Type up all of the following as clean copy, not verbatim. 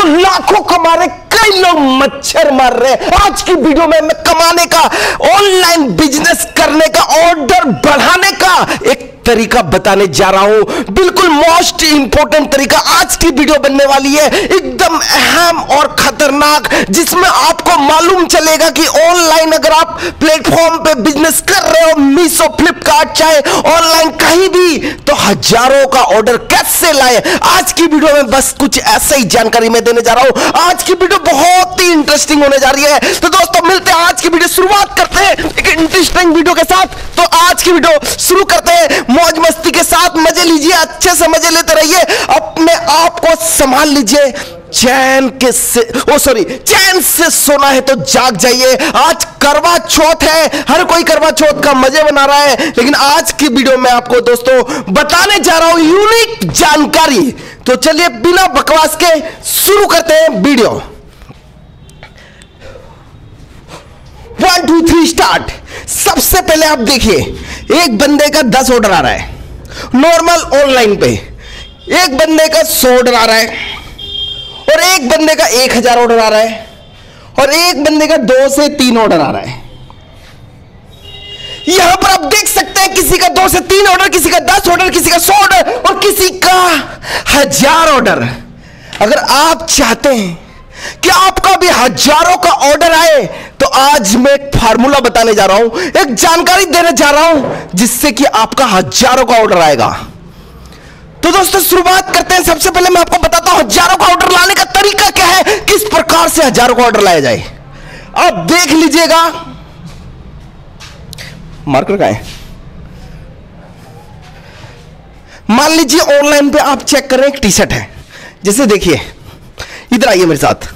लाखों कमा रहे, कई लोग मच्छर मार रहे हैं। आज की वीडियो में मैं कमाने का, ऑनलाइन बिजनेस करने का, ऑर्डर बढ़ाने का एक तरीका बताने जा रहा हूं। बिल्कुल मोस्ट इंपॉर्टेंट तरीका आज की वीडियो बनने वाली है, एकदम अहम और खतरनाक, जिसमें आपको मालूम चलेगा कि ऑनलाइन अगर आप प्लेटफॉर्म पे बिजनेस कर रहे हो, मीशो, फ्लिपकार्ट, चाहे ऑनलाइन कहीं भी, तो हजारों का ऑर्डर कैसे लाए। आज की वीडियो में बस कुछ ऐसा ही जानकारी मैं देने जा रहा हूं। आज की वीडियो बहुत ही इंटरेस्टिंग होने जा रही है। तो दोस्तों मिलते हैं आज की वीडियो, शुरुआत करते हैं एक इंटरेस्टिंग वीडियो के साथ। तो आज की वीडियो शुरू करते हैं, मौज मस्ती के साथ मजे लीजिए, अच्छे से मजे लेते रहिए, अपने आप को संभाल लीजिए। चैन से सोना है तो जाग जाइए। आज करवा चौथ है, हर कोई करवा चौथ का मजे बना रहा है, लेकिन आज की वीडियो में आपको दोस्तों बताने जा रहा हूं यूनिक जानकारी। तो चलिए बिना बकवास के शुरू करते हैं वीडियो। 1 2 3 स्टार्ट। सबसे पहले आप देखिए, एक बंदे का 10 ऑर्डर आ रहा है नॉर्मल ऑनलाइन पे, एक बंदे का 100 ऑर्डर आ रहा है, और एक बंदे का 1000 ऑर्डर आ रहा है, और एक बंदे का 2 से 3 ऑर्डर आ रहा है। यहां पर आप देख सकते हैं किसी का 2 से 3 ऑर्डर, किसी का 10 ऑर्डर, किसी का 100 ऑर्डर और किसी का 1000 ऑर्डर। अगर आप चाहते हैं कि आपका भी हजारों का ऑर्डर आए, तो आज मैं एक फार्मूला बताने जा रहा हूं, एक जानकारी देने जा रहा हूं, जिससे कि आपका हजारों का ऑर्डर आएगा। तो दोस्तों शुरुआत करते हैं। सबसे पहले मैं आपको बताता हूं हजारों का ऑर्डर लाने का तरीका क्या है, किस प्रकार से हजारों का ऑर्डर लाया जाए। आप देख लीजिएगा, मार्कर कहां है? मान लीजिए ऑनलाइन पे आप चेक कर रहे हैं, एक टी शर्ट है, जैसे देखिए, इधर आइए मेरे साथ।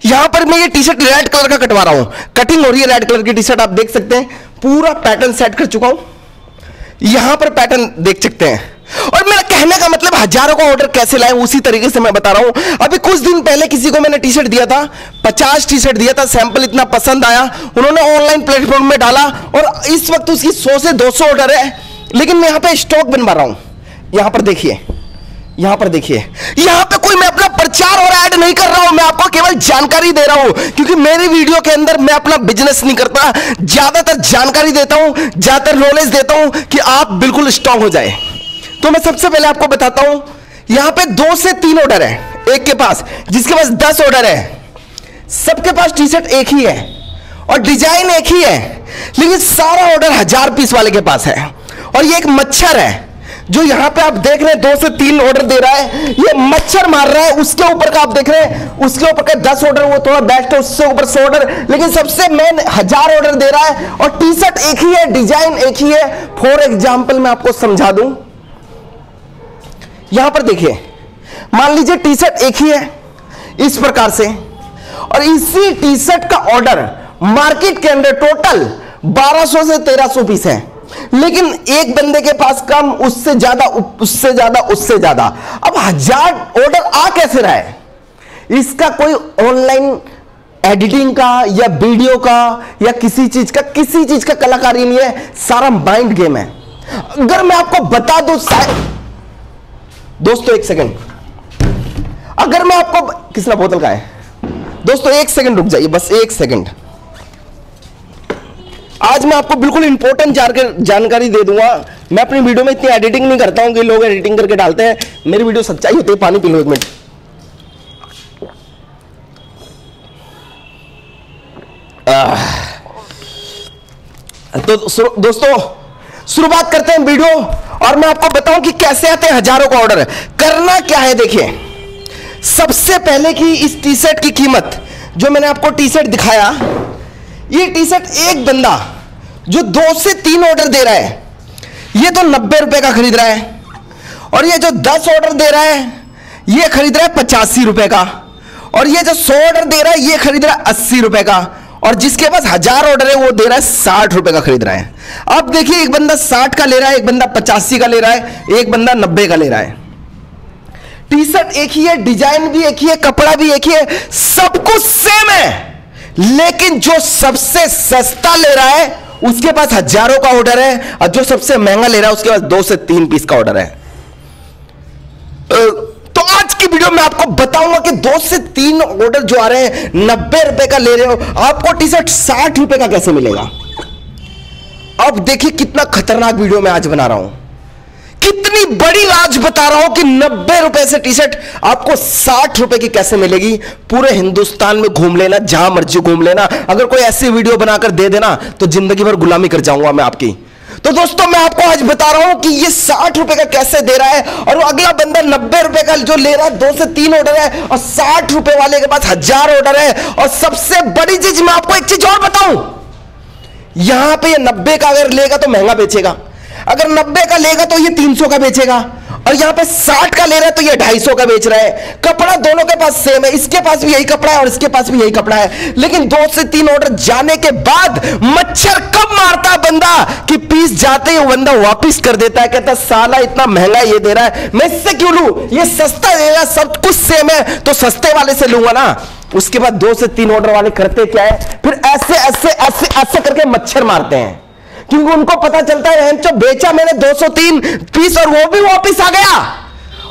यहां पर मैं ये टी शर्ट रेड कलर का कटवा रहा हूं, कटिंग हो रही है रेड कलर की टी शर्ट, आप देख सकते हैं, पूरा पैटर्न सेट कर चुका हूं। यहां पर पैटर्न देख सकते हैं, और मेरा कहने का मतलब हजारों का ऑर्डर कैसे लाए उसी तरीके से मैं बता रहा हूं। अभी कुछ दिन पहले किसी को मैंने टी शर्ट दिया था, 50 टी शर्ट दिया था, सैंपल इतना पसंद आया, उन्होंने ऑनलाइन प्लेटफॉर्म में डाला, और इस वक्त उसकी 100 से 200 ऑर्डर है, लेकिन मैं यहां पे स्टॉक बनवा रहा हूं। यहां पर देखिए, यहां पर देखिए, यहां पे कोई मैं अपना प्रचार और ऐड नहीं कर रहा हूं, मैं आपको केवल जानकारी दे रहा हूं, क्योंकि मेरी वीडियो के अंदर मैं अपना बिजनेस नहीं करता, ज्यादातर जानकारी देता हूं, ज्यादातर नॉलेज देता हूं कि आप बिल्कुल स्ट्रांग हो जाए। तो मैं सबसे पहले आपको बताता हूं, यहां पे 2 से 3 ऑर्डर है, एक के पास, जिसके पास 10 ऑर्डर है, सबके पास टी शर्ट एक ही है और डिजाइन एक ही है, लेकिन सारा ऑर्डर 1000 पीस वाले के पास है। और ये एक मच्छर है जो यहां पे आप देख रहे हैं 2 से 3 ऑर्डर दे रहा है, ये मच्छर मार रहा है। उसके ऊपर का आप देख रहे हैं, उसके ऊपर का 10 ऑर्डर, वो थोड़ा बेस्ट है, उससे ऊपर 100 ऑर्डर, लेकिन सबसे मेन 1000 ऑर्डर दे रहा है, और टी शर्ट एक ही है, डिजाइन एक ही है। फॉर एग्जाम्पल मैं आपको समझा दूं, यहां पर देखिए, मान लीजिए टी शर्ट एक ही है इस प्रकार से, और इसी टी शर्ट का ऑर्डर मार्केट के अंदर टोटल 1200 से 1300 पीस है, लेकिन एक बंदे के पास कम, उससे ज्यादा, उससे ज्यादा, उससे ज्यादा। अब 1000 ऑर्डर आ कैसे रहा है? इसका कोई ऑनलाइन एडिटिंग का या वीडियो का या किसी चीज का कलाकारी नहीं है, सारा माइंड गेम है। अगर मैं आपको बता दूं, दोस्तों एक सेकंड, अगर मैं आपको, किसना बोतल का है? दोस्तों एक सेकंड रुक जाइए, बस एक सेकंड। आज मैं आपको बिल्कुल इंपॉर्टेंट जानकारी दे दूंगा। मैं अपनी वीडियो में इतनी एडिटिंग नहीं करता हूं कि लोग एडिटिंग करके डालते हैं, मेरी वीडियो सच्चाई होती है। पानी पी लो एक मिनट। तो दोस्तों शुरुआत करते हैं वीडियो, और मैं आपको बताऊं कि कैसे आते हैं हजारों का ऑर्डर। करना क्या है, देखिए, सबसे पहले की इस टी शर्ट की कीमत, जो मैंने आपको टी शर्ट दिखाया, ये टी शर्ट एक बंदा जो 2 से 3 ऑर्डर दे रहा है, ये तो 90 रुपए का खरीद रहा है, और ये जो 10 ऑर्डर दे रहा है, ये खरीद रहा है 85 रुपए का, और ये जो 100 ऑर्डर दे रहा है, ये खरीद रहा है 80 रुपए का, और जिसके पास 1000 ऑर्डर है वो दे रहा है 60 रुपए का खरीद रहा है। अब देखिए, एक बंदा 60 का ले रहा है, एक बंदा 85 का ले रहा है, एक बंदा 90 का ले रहा है। टी शर्ट एक ही है, डिजाइन भी एक ही है, कपड़ा भी एक ही है, सब कुछ सेम है, लेकिन जो सबसे सस्ता ले रहा है उसके पास हजारों का ऑर्डर है, और जो सबसे महंगा ले रहा है उसके पास 2 से 3 पीस का ऑर्डर है। तो आज की वीडियो में आपको बताऊंगा कि 2 से 3 ऑर्डर जो आ रहे हैं 90 रुपए का ले रहे हो, आपको टी शर्ट 60 रुपए का कैसे मिलेगा। अब देखिए कितना खतरनाक वीडियो मैं आज बना रहा हूं, कितनी बड़ी राज बता रहा हूं कि 90 रुपए से टी शर्ट आपको 60 रुपए की कैसे मिलेगी। पूरे हिंदुस्तान में घूम लेना, जहां मर्जी घूम लेना, अगर कोई ऐसी वीडियो बनाकर दे देना तो जिंदगी भर गुलामी कर जाऊंगा मैं आपकी। तो दोस्तों मैं आपको आज बता रहा हूं कि ये 60 रुपए का कैसे दे रहा है, और वो अगला बंदा 90 रुपए का जो ले रहा है, 2 से 3 ऑर्डर है, और 60 रुपए वाले के पास 1000 ऑर्डर है। और सबसे बड़ी चीज मैं आपको एक चीज और बताऊं, यहां पे ये 90 का अगर लेगा तो महंगा बेचेगा, अगर 90 का लेगा तो ये 300 का बेचेगा, और यहां पे 60 का ले रहा है तो ये 250 का बेच रहा है। कपड़ा दोनों के पास सेम है, इसके पास भी यही कपड़ा है और इसके पास भी यही कपड़ा है, लेकिन 2 से 3 ऑर्डर जाने के बाद मच्छर कब मारता है बंदा कि पीस जाते ही बंदा वापस कर देता है, कहता साला इतना महंगा ये दे रहा है, मैं इससे क्यों लूं, ये सस्ता दे रहा है, सब कुछ सेम है तो सस्ते वाले से लूंगा ना। उसके बाद 2 से 3 ऑर्डर वाले करते क्या है, फिर ऐसे ऐसे ऐसे ऐसे करके मच्छर मारते हैं, क्योंकि उनको पता चलता है जो बेचा मैंने 203 पीस और वो भी वापस आ गया।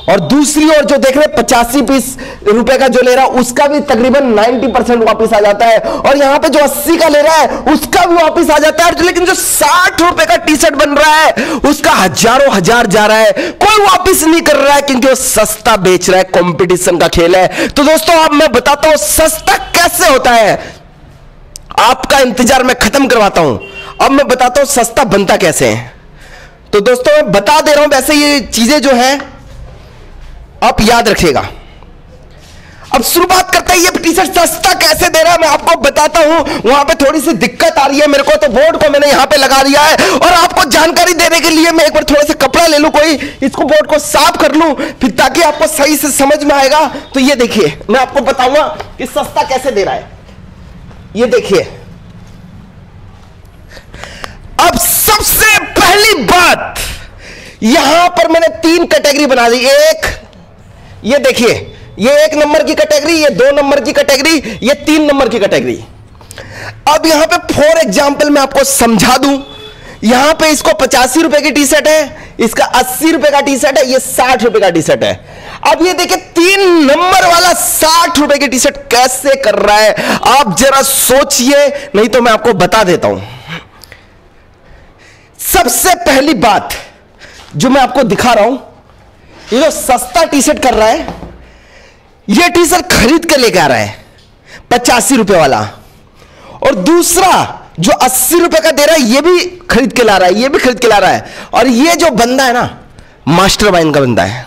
और दूसरी ओर जो देख रहे 85 पीस रुपए का जो ले रहा है उसका भी तकरीबन 90% वापस आ जाता है, और यहां पे जो 80 का ले रहा है उसका भी वापस आ जाता है। लेकिन जो 60 रुपए का टी शर्ट बन रहा है उसका हजारों हजार जा रहा है, कोई वापस नहीं कर रहा है, क्योंकि वो सस्ता बेच रहा है, कंपटीशन का खेल है। तो दोस्तों अब मैं बताता हूं सस्ता कैसे होता है, आपका इंतजार मैं खत्म करवाता हूं। अब मैं बताता हूं सस्ता बनता कैसे है। तो दोस्तों मैं बता दे रहा हूं, वैसे ये चीजें जो है आप याद रखिएगा। अब शुरुआत करते हैं, ये टी शर्ट सस्ता कैसे दे रहा है मैं आपको बताता हूं। वहां पे थोड़ी सी दिक्कत आ रही है मेरे को, तो बोर्ड को मैंने यहां पे लगा दिया है, और आपको जानकारी देने के लिए मैं एक बार थोड़ा सा कपड़ा ले लूं, कोई इसको बोर्ड को साफ कर लूं, फिर ताकि आपको सही से समझ में आएगा। तो ये देखिए मैं आपको बताऊंगा कि सस्ता कैसे दे रहा है। ये देखिए, अब सबसे पहली बात, यहां पर मैंने 3 कैटेगरी बना दी। एक ये देखिए, ये 1 नंबर की कैटेगरी, ये 2 नंबर की कैटेगरी, ये 3 नंबर की कैटेगरी। अब यहां पे फॉर एग्जांपल मैं आपको समझा दूं, यहां पे इसको 85 रुपए की टी शर्ट है, इसका 80 रुपए का टी शर्ट है, ये 60 रुपए का टी शर्ट है। अब ये देखिए 3 नंबर वाला 60 रुपए की टी शर्ट कैसे कर रहा है, आप जरा सोचिए, नहीं तो मैं आपको बता देता हूं। सबसे पहली बात जो मैं आपको दिखा रहा हूं, ये जो सस्ता टी शर्ट कर रहा है, ये टी शर्ट खरीद के लेके आ रहा है 85 रुपए वाला, और दूसरा जो 80 रुपए का दे रहा है ये भी खरीद के ला रहा है, ये भी खरीद के ला रहा है। और ये जो बंदा है ना, मास्टरमाइंड का बंदा है,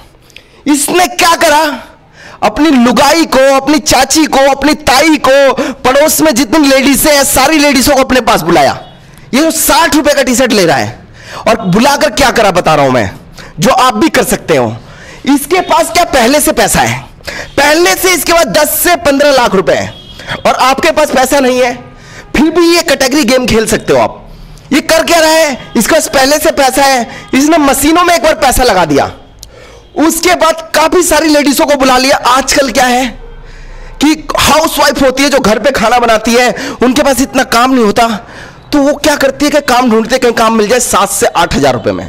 इसने क्या करा, अपनी लुगाई को, अपनी चाची को, अपनी ताई को, पड़ोस में जितनी लेडीज है सारी लेडीजों को अपने पास बुलाया। ये जो 60 रुपए का टी शर्ट ले रहा है, और बुलाकर क्या करा बता रहा हूं मैं, जो आप भी कर सकते हो। इसके पास क्या पहले से पैसा है, पहले से इसके पास 10 से 15 लाख रुपए है, और आपके पास पैसा नहीं है, फिर भी ये कैटेगरी गेम खेल सकते हो आप। ये कर क्या रहा है, इसके पास पहले से पैसा है, इसने मशीनों में एक बार पैसा लगा दिया, उसके बाद काफी सारी लेडीजों को बुला लिया। आजकल क्या है कि हाउसवाइफ होती है जो घर पे खाना बनाती है, उनके पास इतना काम नहीं होता, तो वो क्या करती है कि काम ढूंढते कहीं काम मिल जाए 7 से 8 हजार रुपए में।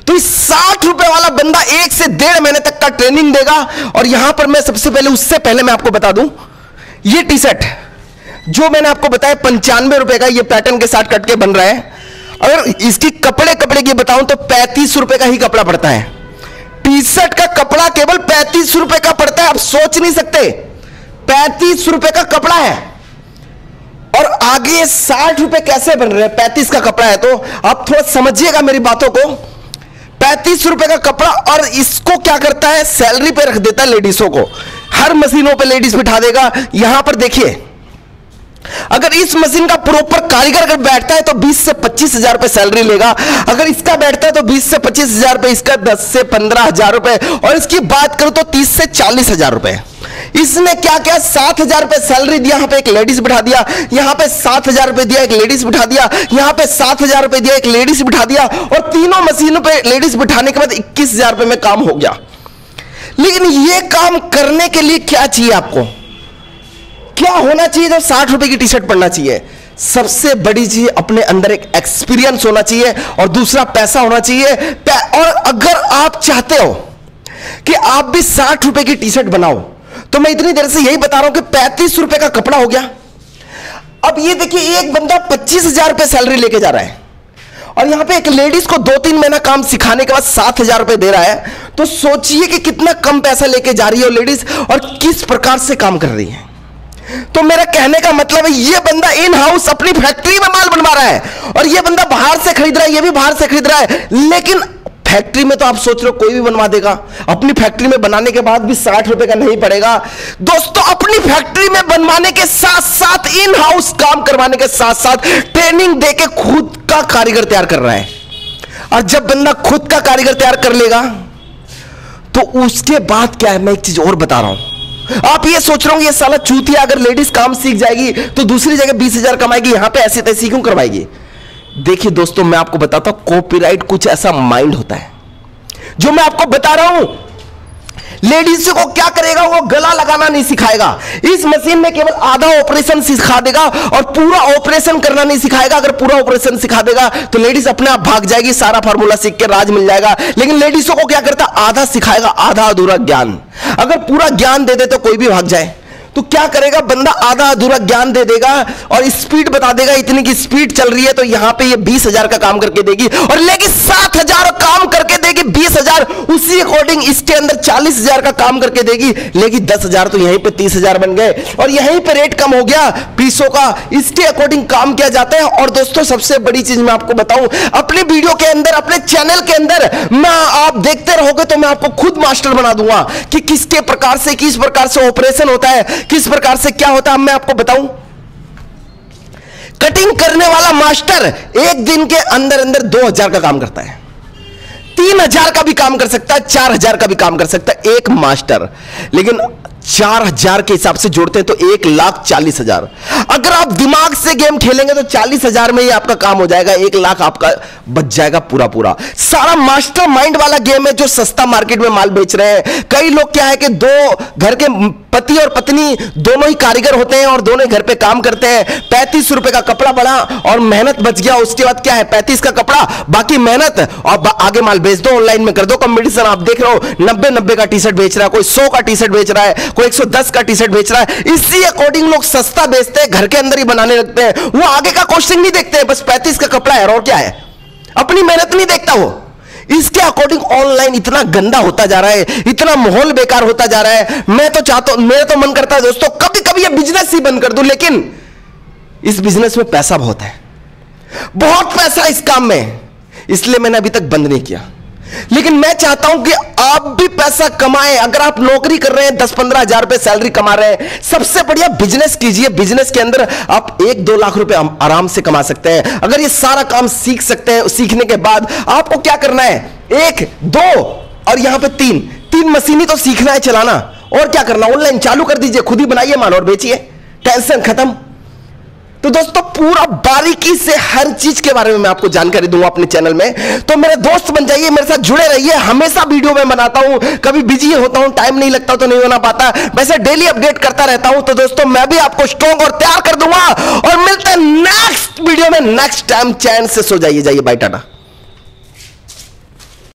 तो इस 60 रुपए वाला बंदा 1 से 1.5 महीने तक का ट्रेनिंग देगा। और यहां पर मैं सबसे पहले, उससे पहले मैं आपको बता दूं, ये टी शर्ट जो मैंने आपको बताया 95 रुपए का, ये पैटर्न के साथ कट के बन रहा है। अगर इसकी कपड़े की बताऊं तो 35 रुपए का ही कपड़ा पड़ता है। टी शर्ट का कपड़ा केवल 35 रुपए का पड़ता है, आप सोच नहीं सकते, 35 रुपए का कपड़ा है। और आगे 60 रुपए कैसे बन रहे हैं, 35 का कपड़ा है, तो आप थोड़ा समझिएगा मेरी बातों को। 35 रुपए का कपड़ा, और इसको क्या करता है, सैलरी पे रख देता है लेडीजों को, हर मशीनों पे लेडीज बिठा देगा। यहां पर देखिए, अगर इस मशीन का प्रॉपर कारीगर अगर बैठता है तो 20 से 25 हजार रुपए सैलरी लेगा, अगर इसका बैठता है तो 20 से 25 हजार रुपए, इसका 10 से 15 हजार रुपए, और इसकी बात करूं तो 30 से 40 हजार रुपए। इसने क्या क्या 7 हजार रुपए सैलरी दिया, यहां पे एक लेडीज बिठा दिया, यहां पे 7 हजार रुपए दिया, एक लेडीज बिठा दिया, यहां पे 7 हजार रुपए दिया, एक लेडीज बिठा दिया, और तीनों मशीनों पे लेडीज बिठाने के बाद 21 हजार रुपए में काम हो गया। लेकिन ये काम करने के लिए क्या चाहिए, आपको क्या होना चाहिए जब 60 रुपए की टी शर्ट पड़ना चाहिए? सबसे बड़ी चीज अपने अंदर एक एक्सपीरियंस होना चाहिए, और दूसरा पैसा होना चाहिए। और अगर आप चाहते हो कि आप भी 60 रुपए की टी शर्ट बनाओ, तो मैं इतनी देर से यही बता रहा हूं कि 35 रुपए का कपड़ा हो गया। अब ये देखिए, एक बंदा 25,000 रुपए सैलरी लेके जा रहा है और यहां पे एक लेडीज को 2-3 महीना काम सिखाने के बाद 7,000 रुपए दे रहा है। तो सोचिए कि कितना कम पैसा लेके जा रही है लेडीज और किस प्रकार से काम कर रही है। तो मेरा कहने का मतलब है, ये बंदा इन हाउस अपनी फैक्ट्री में माल बनवा रहा है और ये बंदा बाहर से खरीद रहा है, ये भी बाहर से खरीद रहा है। लेकिन फैक्ट्री में तो आप सोच रहे हो कोई भी बनवा देगा, अपनी फैक्ट्री में बनाने के बाद भी 60 रुपए का नहीं पड़ेगा। दोस्तों, अपनी फैक्ट्री में बनवाने के साथ साथ, इन हाउस काम करवाने के साथ साथ ट्रेनिंग देके खुद का कारीगर तैयार कर रहा है। और जब बंदा खुद का कारीगर तैयार कर लेगा तो उसके बाद क्या है, मैं एक चीज और बता रहा हूं। आप ये सोच रहे हो ये साला चूतिया, अगर लेडीज काम सीख जाएगी तो दूसरी जगह 20,000 कमाएगी, यहां पे ऐसी तैसी क्यों करवाएगी। देखिए दोस्तों, मैं आपको बताता हूं, कॉपीराइट कुछ ऐसा माइंड होता है जो मैं आपको बता रहा हूं। लेडीज को क्या करेगा, वो गला लगाना नहीं सिखाएगा। इस मशीन में केवल आधा ऑपरेशन सिखा देगा और पूरा ऑपरेशन करना नहीं सिखाएगा। अगर पूरा ऑपरेशन सिखा देगा तो लेडीज अपने आप भाग जाएगी, सारा फार्मूला सीख के राज मिल जाएगा। लेकिन लेडीजों को क्या करता, आधा सिखाएगा, आधा अधूरा ज्ञान। अगर पूरा ज्ञान दे दे तो कोई भी भाग जाए। तो क्या करेगा बंदा, आधा अधूरा ज्ञान दे देगा और स्पीड बता देगा, इतनी की स्पीड चल रही है तो यहां पे ये 20,000 का काम करके देगी और लेगी 7,000 काम करके देगी 20,000। उसी अकॉर्डिंग इसके अंदर 40,000 का काम करके देगी, लेगी 10,000, तो यहीं पे 30,000 बन गए और यहीं पे रेट कम हो गया पीसों का। इसके अकॉर्डिंग काम किया जाता है। और दोस्तों, सबसे बड़ी चीज मैं आपको बताऊं, अपने वीडियो के अंदर, अपने चैनल के अंदर मैं, आप देखते रहोगे तो मैं आपको खुद मास्टर बना दूंगा कि किसके प्रकार से, किस प्रकार से ऑपरेशन होता है, किस प्रकार से क्या होता है। मैं आपको बताऊं, कटिंग करने वाला मास्टर एक दिन के अंदर अंदर 2,000 का काम करता है, 3,000 का भी काम कर सकता है, 4,000 का भी काम कर सकता है एक मास्टर। लेकिन 4,000 के हिसाब से जोड़ते हैं तो 1,40,000। अगर आप दिमाग से गेम खेलेंगे तो 40,000 में ही आपका काम हो जाएगा, 1,00,000 आपका बच जाएगा पूरा पूरा। सारा मास्टर माइंड वाला गेम है जो सस्ता मार्केट में माल बेच रहे हैं। कई लोग क्या है कि दो घर के पति और पत्नी दोनों ही कारीगर होते हैं और दोनों घर पे काम करते हैं। 35 रुपए का कपड़ा बना और मेहनत बच गया। उसके बाद क्या है, 35 का कपड़ा, बाकी मेहनत और आगे माल बेच दो, ऑनलाइन में कर दो कंपटीशन। आप देख रहे हो 90 का टी शर्ट बेच रहा है, कोई 100 का टी शर्ट बेच रहा है, कोई 110 का टी शर्ट बेच रहा है। इसी अकॉर्डिंग लोग सस्ता बेचते हैं, घर के अंदर ही बनाने लगते हैं। वो आगे का क्वेश्चन नहीं देखते हैं, बस 35 का कपड़ा है और क्या है, अपनी मेहनत नहीं देखता वो। इसके अकॉर्डिंग ऑनलाइन इतना गंदा होता जा रहा है, इतना माहौल बेकार होता जा रहा है। मैं तो चाहता हूं, मेरा तो मन करता है दोस्तों कभी कभी ये बिजनेस ही बंद कर दूं, लेकिन इस बिजनेस में पैसा बहुत है, बहुत पैसा इस काम में, इसलिए मैंने अभी तक बंद नहीं किया। लेकिन मैं चाहता हूं कि आप भी पैसा कमाएं। अगर आप नौकरी कर रहे हैं, 10-15 हजार रुपए सैलरी कमा रहे हैं, सबसे बढ़िया बिजनेस कीजिए। बिजनेस के अंदर आप 1-2 लाख रुपए आराम से कमा सकते हैं। अगर ये सारा काम सीख सकते हैं, सीखने के बाद आपको क्या करना है, 1, 2 और यहां पे 3 मशीनें तो सीखना है चलाना। और क्या करना, ऑनलाइन चालू कर दीजिए, खुद ही बनाइए माल और बेचिए, टेंशन खत्म। तो दोस्तों, पूरा बारीकी से हर चीज के बारे में मैं आपको जानकारी दूंगा अपने चैनल में। तो मेरे दोस्त बन जाइए, मेरे साथ जुड़े रहिए। हमेशा वीडियो में बनाता हूं, कभी बिजी होता हूं, टाइम नहीं लगता तो नहीं बना पाता, वैसे डेली अपडेट करता रहता हूं। तो दोस्तों, मैं भी आपको स्ट्रॉन्ग और तैयार कर दूंगा और मिलते हैं नेक्स्ट वीडियो में नेक्स्ट टाइम। चैन से सो जाइए, बाय टाटा।